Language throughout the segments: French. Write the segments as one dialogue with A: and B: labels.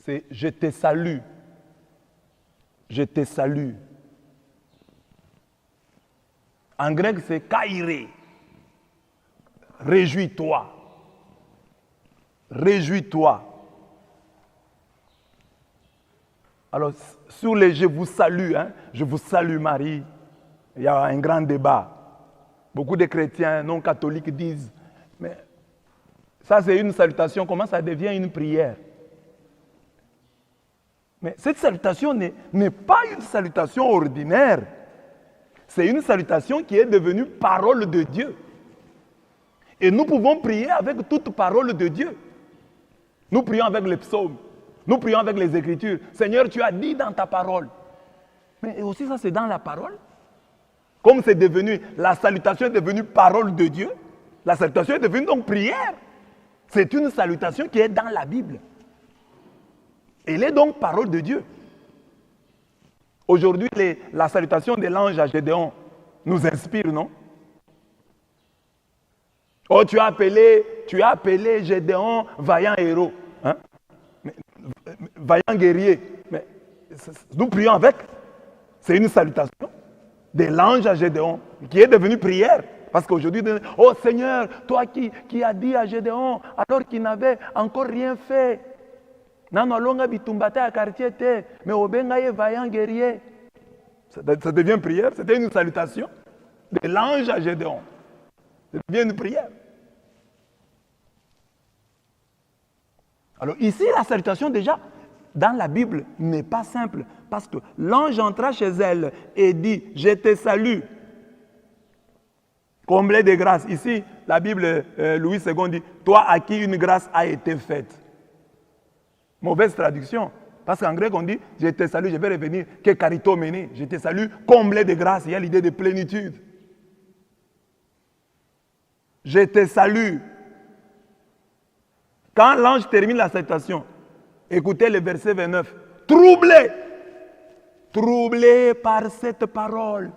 A: c'est je te salue. Je te salue. En grec, c'est kaire. Réjouis-toi. Réjouis-toi. Alors, sur les je vous salue, je vous salue Marie, il y a un grand débat. Beaucoup de chrétiens non catholiques disent, mais ça c'est une salutation, comment ça devient une prière? Mais cette salutation n'est pas une salutation ordinaire. C'est une salutation qui est devenue parole de Dieu. Et nous pouvons prier avec toute parole de Dieu. Nous prions avec les psaumes. Nous prions avec les Écritures. Seigneur, tu as dit dans ta parole. Mais aussi ça, c'est dans la parole. Comme c'est devenu, la salutation est devenue parole de Dieu, la salutation est devenue donc prière. C'est une salutation qui est dans la Bible. Elle est donc parole de Dieu. Aujourd'hui, la salutation de l'ange à Gédéon nous inspire, non? Oh, tu as appelé Gédéon vaillant héros. Hein? Vaillant guerrier. Mais nous prions avec. C'est une salutation de l'ange à Gédéon qui est devenue prière. Parce qu'aujourd'hui, oh Seigneur, toi qui as dit à Gédéon, alors qu'il n'avait encore rien fait, mais vaillant guerrier. Ça devient prière. C'était une salutation de l'ange à Gédéon. Ça devient une prière. Alors ici, la salutation déjà, dans la Bible, n'est pas simple. Parce que l'ange entra chez elle et dit, je te salue, comblé de grâce. Ici, la Bible, Louis II dit, toi à qui une grâce a été faite. Mauvaise traduction. Parce qu'en grec, on dit, je te salue, je vais revenir, que carito mené. Je te salue, comblé de grâce. Il y a l'idée de plénitude. Je te salue. Quand l'ange termine la salutation, écoutez le verset 29. Troublé par cette parole.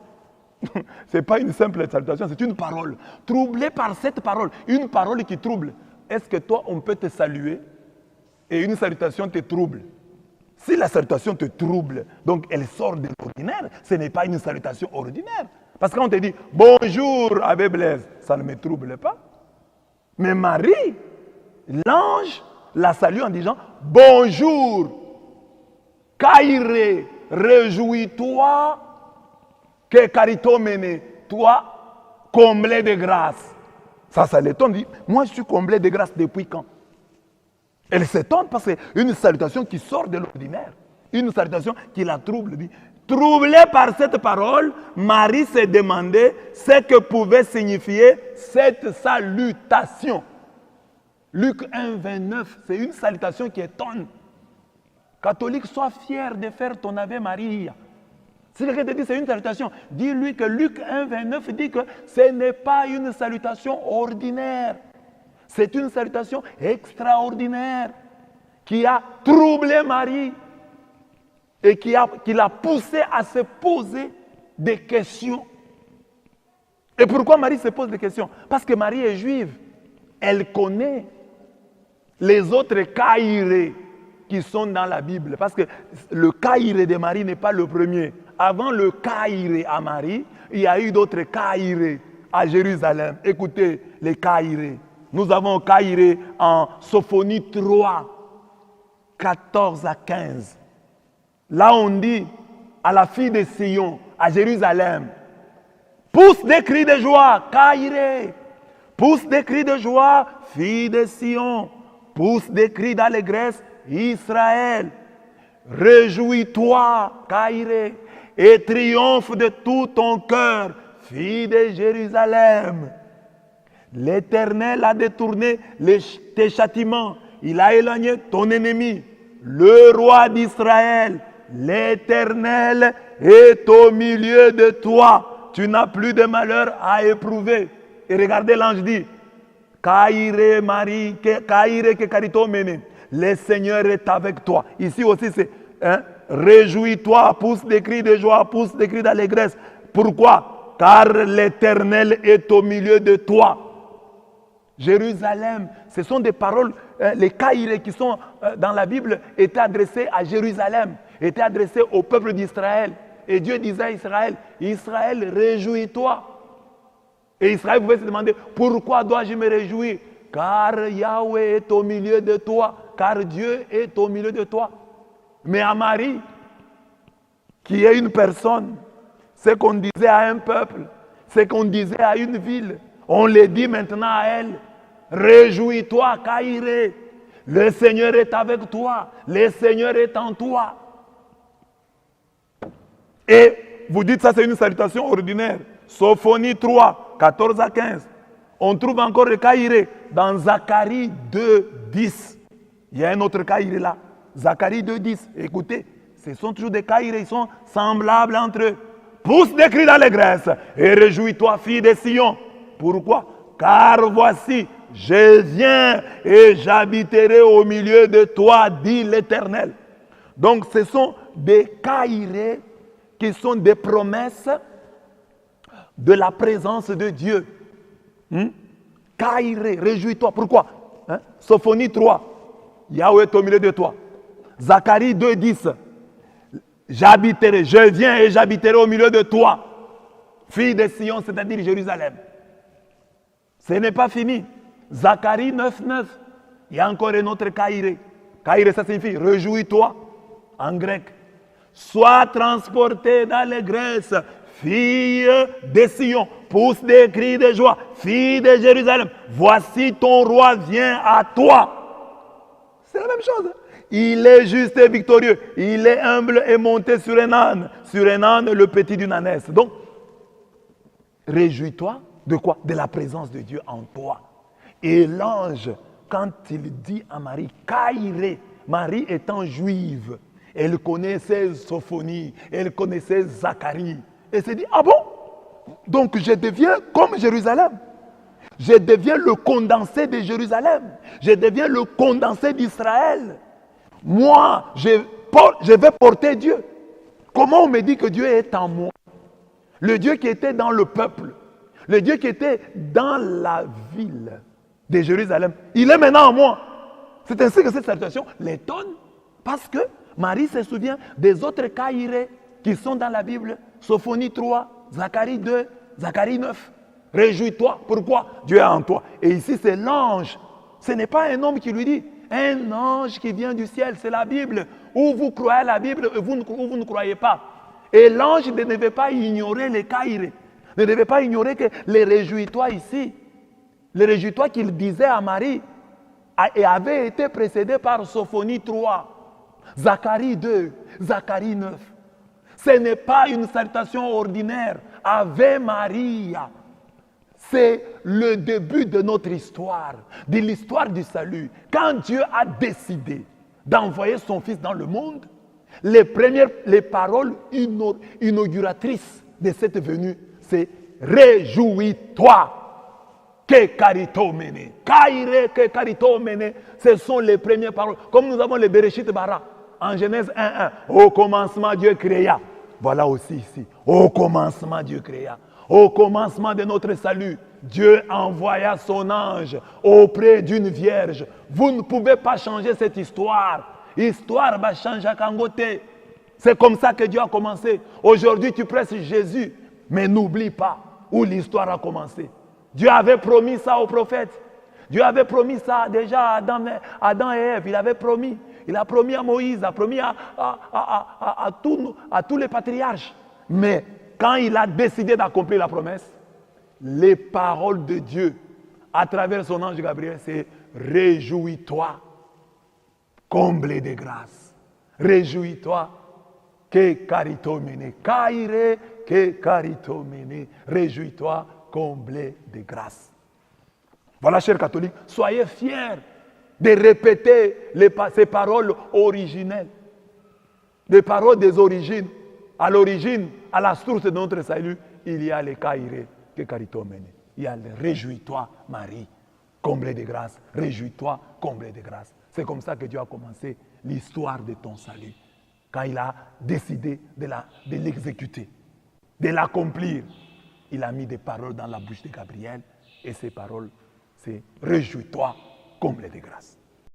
A: Ce n'est pas une simple salutation, c'est une parole. Troublé par cette parole. Une parole qui trouble. Est-ce que toi, on peut te saluer et une salutation te trouble? Si la salutation te trouble, donc elle sort de l'ordinaire, ce n'est pas une salutation ordinaire. Parce que quand on te dit bonjour Abbé Blaise, ça ne me trouble pas. Mais Marie, l'ange la salue en disant bonjour, Kaire, réjouis-toi, que carito mené, toi comblé de grâce. Ça l'étonne, dit, moi je suis comblé de grâce depuis quand? Elle s'étonne parce que c'est une salutation qui sort de l'ordinaire. Une salutation qui la trouble. Dit, troublée par cette parole, Marie s'est demandé ce que pouvait signifier cette salutation. Luc 1, 29, c'est une salutation qui étonne. Catholique, sois fier de faire ton Ave Maria. Si quelqu'un te dit c'est une salutation, dis-lui que Luc 1, 29 dit que ce n'est pas une salutation ordinaire. C'est une salutation extraordinaire qui a troublé Marie et qui l'a poussé à se poser des questions. Et pourquoi Marie se pose des questions? Parce que Marie est juive. Elle connaît les autres Kaire qui sont dans la Bible. Parce que le Kaire de Marie n'est pas le premier. Avant le Kaire à Marie, il y a eu d'autres Kaire à Jérusalem. Écoutez les Kaire. Nous avons Kaire en Sophonie 3, 14 à 15. Là, on dit à la fille de Sion, à Jérusalem, pousse des cris de joie, Kaire. Pousse des cris de joie, fille de Sion. Pousse des cris d'allégresse, Israël. Réjouis-toi, Kaire, et triomphe de tout ton cœur, fille de Jérusalem. L'Éternel a détourné tes châtiments. Il a éloigné ton ennemi. Le roi d'Israël, l'Éternel est au milieu de toi. Tu n'as plus de malheur à éprouver. Et regardez, l'ange dit, Kaire Marie, Kaire que carito mené. Le Seigneur est avec toi. Ici aussi c'est, réjouis-toi, pousse des cris de joie, pousse des cris d'allégresse. Pourquoi? Car l'Éternel est au milieu de toi. Jérusalem, ce sont des paroles, les caïrés qui sont dans la Bible étaient adressés à Jérusalem, étaient adressés au peuple d'Israël. Et Dieu disait à Israël, Israël, réjouis-toi. Et Israël pouvait se demander, pourquoi dois-je me réjouir? Car Yahweh est au milieu de toi, car Dieu est au milieu de toi. Mais à Marie, qui est une personne, ce qu'on disait à un peuple, ce qu'on disait à une ville, on le dit maintenant à elle. Réjouis-toi, Caïré. Le Seigneur est avec toi. Le Seigneur est en toi. Et vous dites ça, c'est une salutation ordinaire. Sophonie 3, 14 à 15. On trouve encore le Caïré dans Zacharie 2, 10. Il y a un autre Caïré là. Zacharie 2, 10. Écoutez, ce sont toujours des Caïrés, ils sont semblables entre eux. Pousse des cris d'allégresse et réjouis-toi, fille de Sion. Pourquoi? Car voici, je viens et j'habiterai au milieu de toi, dit l'Éternel. Donc ce sont des caïrés qui sont des promesses de la présence de Dieu. Caïré, réjouis-toi. Pourquoi? Sophonie 3, Yahweh est au milieu de toi. Zacharie 2, 10, j'habiterai, je viens et j'habiterai au milieu de toi, fille de Sion, c'est-à-dire Jérusalem. Ce n'est pas fini. Zacharie 9, 9. Il y a encore un autre Caïré. Caïré, ça signifie réjouis-toi en grec. Sois transporté d'allégresse, fille de Sion. Pousse des cris de joie, fille de Jérusalem. Voici ton roi vient à toi. C'est la même chose. Il est juste et victorieux. Il est humble et monté sur un âne. Sur un âne, le petit d'une ânesse. Donc, réjouis-toi. De quoi? De la présence de Dieu en toi. Et l'ange, quand il dit à Marie, Caïré, Marie étant juive, elle connaissait Sophonie, elle connaissait Zacharie. Elle s'est dit, ah bon? Donc je deviens comme Jérusalem. Je deviens le condensé de Jérusalem. Je deviens le condensé d'Israël. Moi, je vais porter Dieu. Comment on me dit que Dieu est en moi? Le Dieu qui était dans le peuple. Le Dieu qui était dans la ville de Jérusalem, il est maintenant en moi. C'est ainsi que cette salutation l'étonne, parce que Marie se souvient des autres caïrés qui sont dans la Bible. Sophonie 3, Zacharie 2, Zacharie 9. Réjouis-toi. Pourquoi? Dieu est en toi. Et ici, c'est l'ange. Ce n'est pas un homme qui lui dit. Un ange qui vient du ciel, c'est la Bible. Ou vous croyez à la Bible, ou vous ne croyez pas. Et l'ange ne devait pas ignorer les caïrés. Ne devait pas ignorer que les réjouis-toi ici, les réjouis-toi qu'il disait à Marie, avait été précédé par Sophonie 3, Zacharie 2, Zacharie 9. Ce n'est pas une salutation ordinaire. Ave Maria. C'est le début de notre histoire, de l'histoire du salut. Quand Dieu a décidé d'envoyer son Fils dans le monde, les paroles inauguratrices de cette venue, c'est réjouis-toi. Que carito mene. Kaire que carito mene. Ce sont les premières paroles. Comme nous avons les Bereshit Bara. En Genèse 1:1. Au commencement, Dieu créa. Voilà aussi ici. Au commencement, Dieu créa. Au commencement de notre salut, Dieu envoya son ange auprès d'une vierge. Vous ne pouvez pas changer cette histoire. Histoire va changer à Kangote. C'est comme ça que Dieu a commencé. Aujourd'hui, tu presses Jésus. Mais n'oublie pas où l'histoire a commencé. Dieu avait promis ça aux prophètes. Dieu avait promis ça déjà à Adam et Ève. Il avait promis. Il a promis à Moïse, a promis à tous les patriarches. Mais quand il a décidé d'accomplir la promesse, les paroles de Dieu à travers son ange Gabriel, c'est réjouis-toi, comblé de grâce. Réjouis-toi, que carito mene. Kaire, que carito mene. Réjouis-toi, comblé de grâce. Voilà, chers catholiques, soyez fiers de répéter ces paroles originelles. Des paroles des origines. À l'origine, à la source de notre salut, il y a les Kaire, que carito mene. Il y a le réjouis-toi, Marie, comblé de grâce. Réjouis-toi, comblé de grâce. C'est comme ça que Dieu a commencé l'histoire de ton salut. Quand il a décidé de l'exécuter, de l'accomplir, il a mis des paroles dans la bouche de Gabriel. Et ces paroles, c'est réjouis-toi, comble de grâce.